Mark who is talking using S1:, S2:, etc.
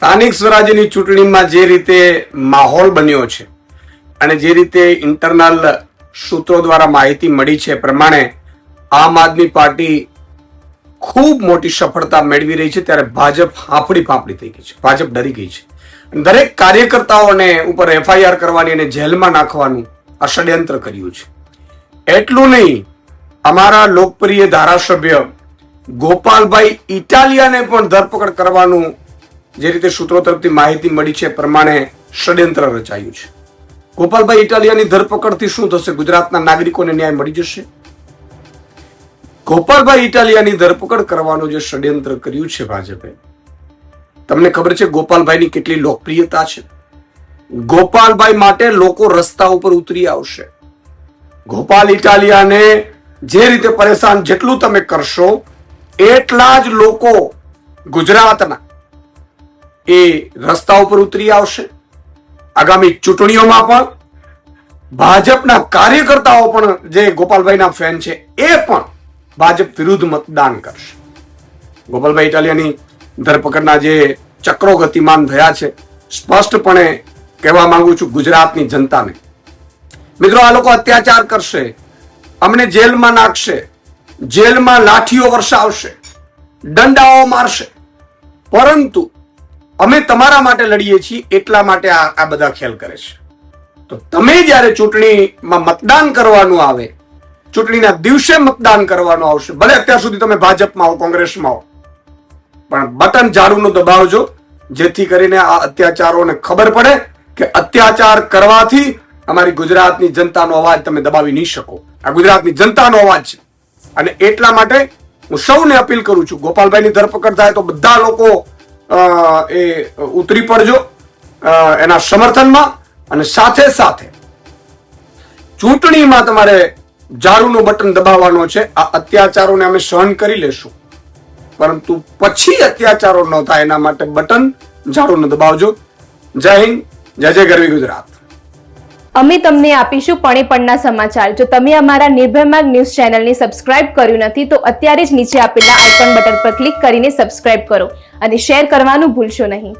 S1: સ્થાનિક સ્વરાજ્યની ચૂંટણીમાં જે રીતે માહોલ બન્યો છે અને જે રીતે ઇન્ટરનલ સૂત્રો દ્વારા માહિતી મળી છે પ્રમાણે આમ આદમી પાર્ટી ખૂબ મોટી સફળતા મેળવી રહી છે, ત્યારે ભાજપ હાંફળી ફાંફળી થઈ ગઈ છે. ભાજપ ડરી ગઈ છે. દરેક કાર્યકર્તાઓને ઉપર એફઆઈઆર કરવાની અને જેલમાં નાખવાનું આ ષડયંત્ર કર્યું છે. એટલું નહીં, અમારા લોકપ્રિય ધારાસભ્ય ગોપાલભાઈ ઇટાલિયાને પણ ધરપકડ કરવાનું જે રીતે સૂત્રો તરફથી માહિતી મળી છે પ્રમાણે ષડયંત્ર રચાયું છે. ગોપાલભાઈ ઇટાલિયાની ધરપકડથી શું થશે? ગુજરાતના નાગરિકોને ન્યાય મળી જશે? ગોપાલભાઈ ઇટાલિયાની ધરપકડ કરવાનું જે ષડયંત્ર કર્યું છે ભાજપે, તમને ખબર છે ગોપાલભાઈની કેટલી લોકપ્રિયતા છે? ગોપાલભાઈ માટે લોકો રસ્તા ઉપર ઉતરી આવશે. ગોપાલ ઇટાલિયાને જે રીતે પરેશાન જેટલું તમે કરશો એટલા જ લોકો ગુજરાતના એ રસ્તા ઉપર ઉતરી આવશે. આગામી ચૂંટણીઓમાં પણ ભાજપના કાર્યકર્તાઓ પણ જે ગોપાલભાઈના ફેન છે એ પણ ભાજપ વિરુદ્ધ મતદાન કરશે. ગોપાલભાઈ ઇટાલિયાની ધરપકડના જે ચક્રો ગતિમાન થયા છે, સ્પષ્ટપણે કહેવા માંગુ છું ગુજરાતની જનતાને, મિત્રો આ લોકો અત્યાચાર કરશે, અમને જેલમાં નાખશે, જેલમાં લાઠીઓ વરસાવશે, દંડાઓ મારશે, પરંતુ અમે તમારા માટે લડીએ છીએ એટલા માટે આ બધા ખેલ કરે છે. તો તમે જ્યારે ચૂંટણીમાં મતદાન કરવાનું આવે, ચૂંટણીના દિવસે મતદાન કરવાનું આવશે, ભલે અત્યાર સુધી તમે ભાજપમાં હો, કોંગ્રેસમાં હો, પણ બટન ઝાડુનું દબાવજો, જેથી કરીને આ અત્યાચારોને ખબર પડે કે અત્યાચાર કરવાથી અમારી ગુજરાતની જનતાનો અવાજ તમે દબાવી નહીં શકો. આ ગુજરાતની જનતાનો અવાજ છે અને એટલા માટે હું સૌને અપીલ કરું છું, ગોપાલભાઈની ધરપકડ થાય તો બધા લોકો એ ઉતરી પડજો એના સમર્થનમાં, અને સાથે સાથે ચૂંટણીમાં તમારે ઝાડુનું બટન દબાવવાનો છે. આ અત્યાચારોને અમે સહન કરી લેશું, પરંતુ પછી અત્યાચારો ન થાય એના માટે બટન ઝાડુનું દબાવજો. જય હિન્દ, જય જય ગરવી ગુજરાત.
S2: અમે તમને આપીશું પળે પળના સમાચાર. જો તમે અમારા નિર્ભય માર્ગ ન્યૂઝ ચેનલને સબસ્ક્રાઇબ કર્યું નથી તો અત્યારે જ નીચે આપેલા આઇકોન બટન પર ક્લિક કરીને સબસ્ક્રાઇબ કરો અને શેર કરવાનું ભૂલશો નહીં.